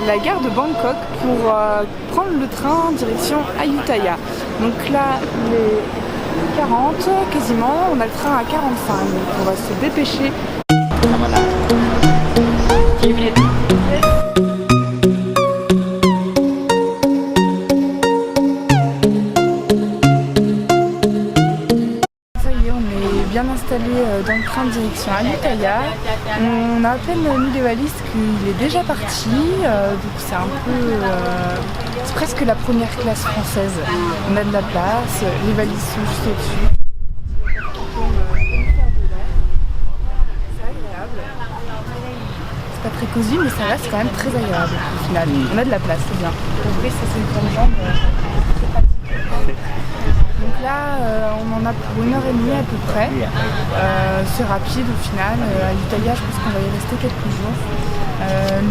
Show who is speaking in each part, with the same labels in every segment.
Speaker 1: la gare de Bangkok pour prendre le train en direction Ayutthaya. Donc là, il est 40 quasiment, on a le train à 45, donc on va se dépêcher. Voilà. 10 minutes. Bien installé dans le train de direction Ayutthaya. On a à peine mis les valises qu'il est déjà parti, donc c'est un peu... c'est presque la première classe française. On a de la place, les valises sont juste au-dessus. C'est agréable. C'est pas très cosy, mais ça reste quand même très agréable au final. On a de la place, c'est bien. Pour ouvrir ça, c'est une grande jambe. Donc là, on en a pour 1h30 à peu près. C'est rapide au final. À Ayutthaya, je pense qu'on va y rester quelques jours.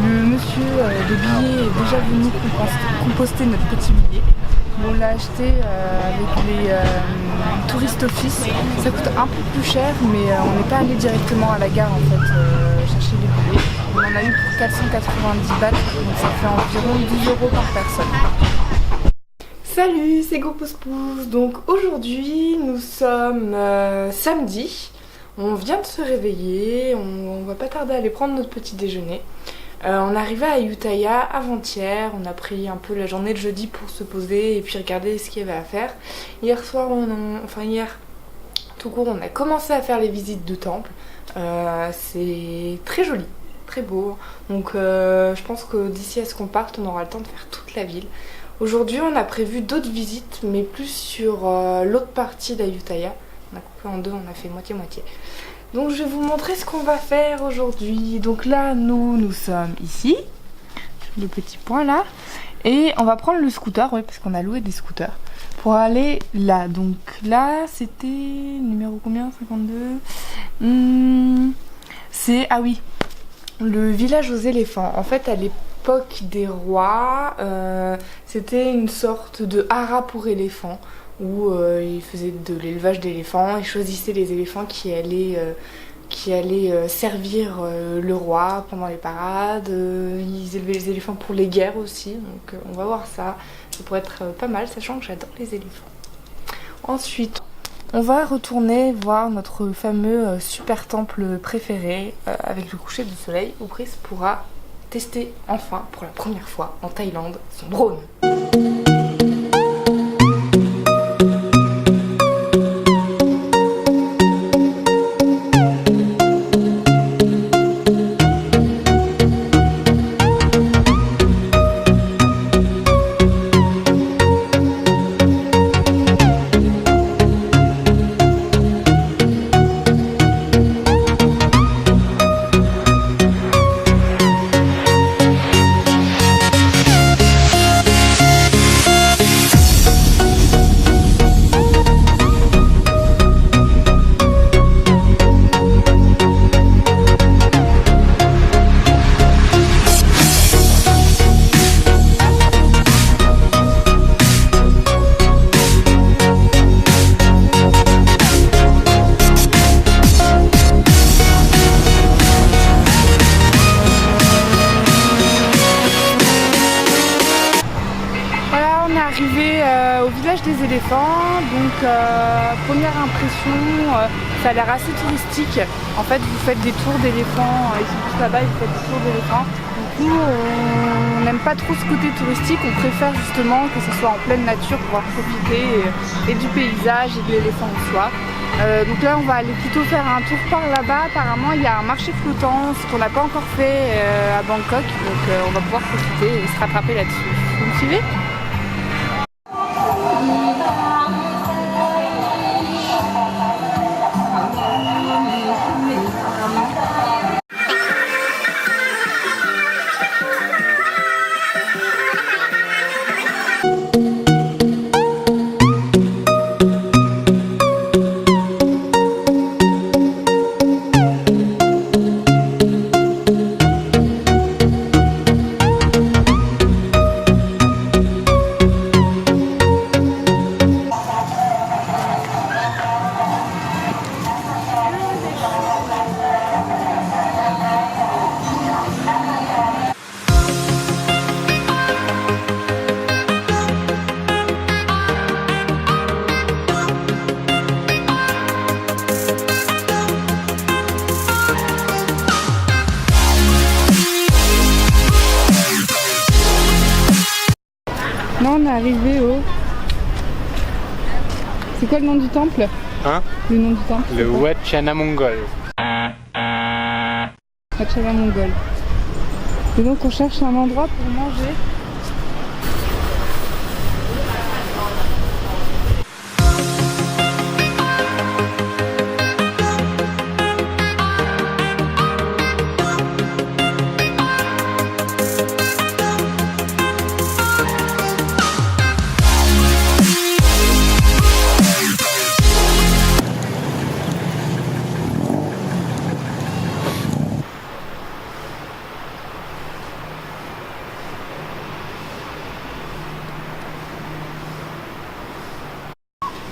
Speaker 1: Le monsieur de billets est déjà venu composter notre petit billet. On l'a acheté avec les touristes office. Ça coûte un peu plus cher, mais on n'est pas allé directement à la gare en fait chercher les billets. On en a eu pour 490 bahts, donc ça fait environ 10 € par personne. Salut, c'est Go Pouce Pouce. Donc aujourd'hui nous sommes samedi, on vient de se réveiller, on va pas tarder à aller prendre notre petit déjeuner. On est arrivé à Ayutthaya avant-hier, on a pris un peu la journée de jeudi pour se poser et puis regarder ce qu'il y avait à faire. Hier soir, hier tout court, on a commencé à faire les visites de temple. C'est très joli, très beau, donc je pense que d'ici à ce qu'on parte, on aura le temps de faire toute la ville. Aujourd'hui on a prévu d'autres visites, mais plus sur l'autre partie d'Ayutthaya. On a coupé en deux, on a fait moitié-moitié. Donc je vais vous montrer ce qu'on va faire aujourd'hui. Donc là nous sommes ici, le petit point là, et on va prendre le scooter, ouais, parce qu'on a loué des scooters, pour aller là. Donc là c'était numéro combien, 52. C'est, ah oui, le village aux éléphants. En fait à l'époque des rois, c'était une sorte de haras pour éléphants où ils faisaient de l'élevage d'éléphants, ils choisissaient les éléphants qui allaient servir le roi pendant les parades. Ils élevaient les éléphants pour les guerres aussi, donc on va voir ça. Ça pourrait être pas mal, sachant que j'adore les éléphants. Ensuite, on va retourner voir notre fameux super temple préféré avec le coucher du soleil, où Brice pourra tester enfin pour la première fois en Thaïlande son drone. Arrivé au village des éléphants, donc première impression, ça a l'air assez touristique. En fait vous faites des tours d'éléphants, ils sont tous là-bas, vous faites des tours d'éléphants. Donc nous on n'aime pas trop ce côté touristique, on préfère justement que ce soit en pleine nature pour pouvoir profiter et du paysage et de l'éléphant en soi. Donc là on va aller plutôt faire un tour par là-bas. Apparemment il y a un marché flottant, ce qu'on n'a pas encore fait à Bangkok, donc on va pouvoir profiter et se rattraper là-dessus. Vous me suivez ?
Speaker 2: Non, on est arrivé au... C'est quoi le nom du temple?
Speaker 3: Hein?
Speaker 2: Le nom du temple?
Speaker 3: Le Wat Chana Mongol.
Speaker 2: Wat Chana Mongol. Et donc on cherche un endroit pour manger.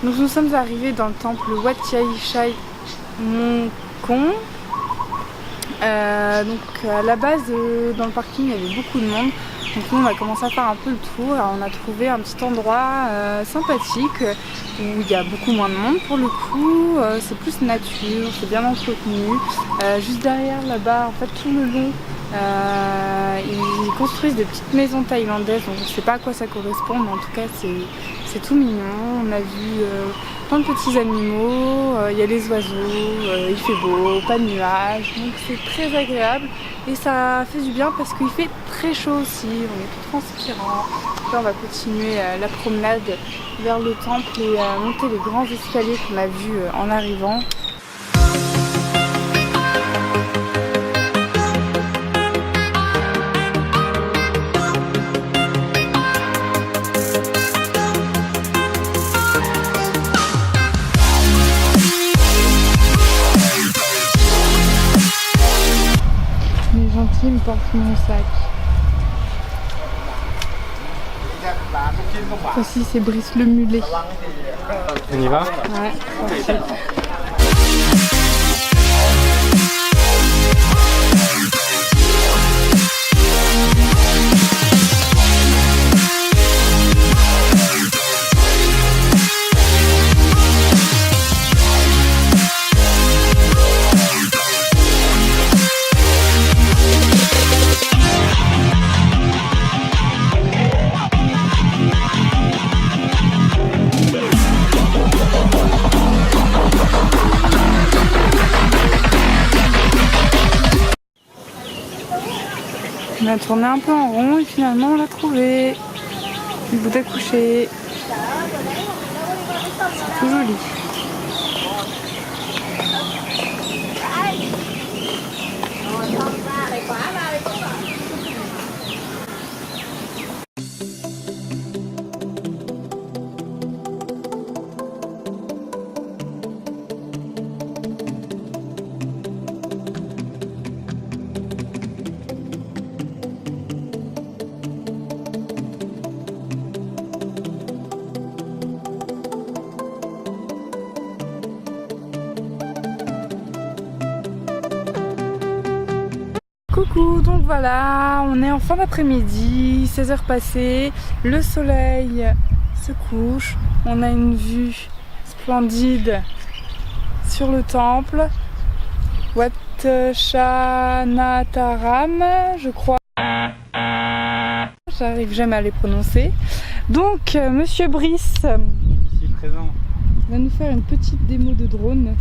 Speaker 2: Donc nous sommes arrivés dans le temple Wat Chai Chai Mongkong. Donc à la base dans le parking il y avait beaucoup de monde. Donc nous on a commencé à faire un peu le tour. Alors, on a trouvé un petit endroit sympathique où il y a beaucoup moins de monde pour le coup. C'est plus nature, c'est bien entretenu. Juste derrière là-bas, en fait tout le long, ils construisent des petites maisons thaïlandaises. Donc je ne sais pas à quoi ça correspond, mais en tout cas c'est tout mignon. On a vu plein de petits animaux, il y a les oiseaux, il fait beau, pas de nuages, donc c'est très agréable et ça fait du bien parce qu'il fait très chaud aussi, on est tout transpirant. Là on va continuer la promenade vers le temple et monter les grands escaliers qu'on a vus en arrivant. Il me porte mon sac. Aussi c'est Brice le mulet.
Speaker 3: On y va?
Speaker 2: Ouais, parfait. On a tourné un peu en rond et finalement on l'a trouvé. Une bout à coucher. C'est tout joli. Coucou, donc voilà, on est en fin d'après-midi, 16h passées, le soleil se couche, on a une vue splendide sur le temple, Wat Chanataram, je crois, j'arrive jamais à les prononcer. Donc Monsieur Brice
Speaker 3: Ici présent.
Speaker 2: va nous faire une petite démo de drone.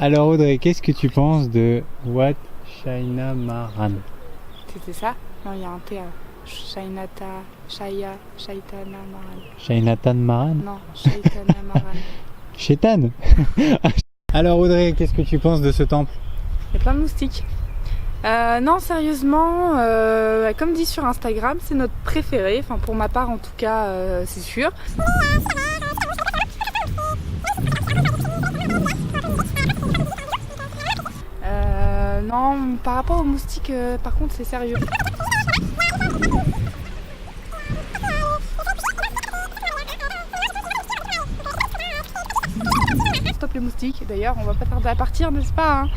Speaker 3: Alors Audrey, qu'est-ce que tu penses de Wat Shainamaran?
Speaker 2: C'était ça? Non, il y a un T à Shaitana Maran.
Speaker 3: Shainatan Maran?
Speaker 2: Non, Shaitana Maran.
Speaker 3: Chétan. Alors Audrey, qu'est-ce que tu penses de ce temple?
Speaker 2: Il y a plein de moustiques. Non, sérieusement, comme dit sur Instagram, c'est notre préféré. Enfin, pour ma part, en tout cas, c'est sûr. Non, par rapport aux moustiques, par contre, c'est sérieux. Stop les moustiques. D'ailleurs, on va pas tarder à partir, n'est-ce pas, hein?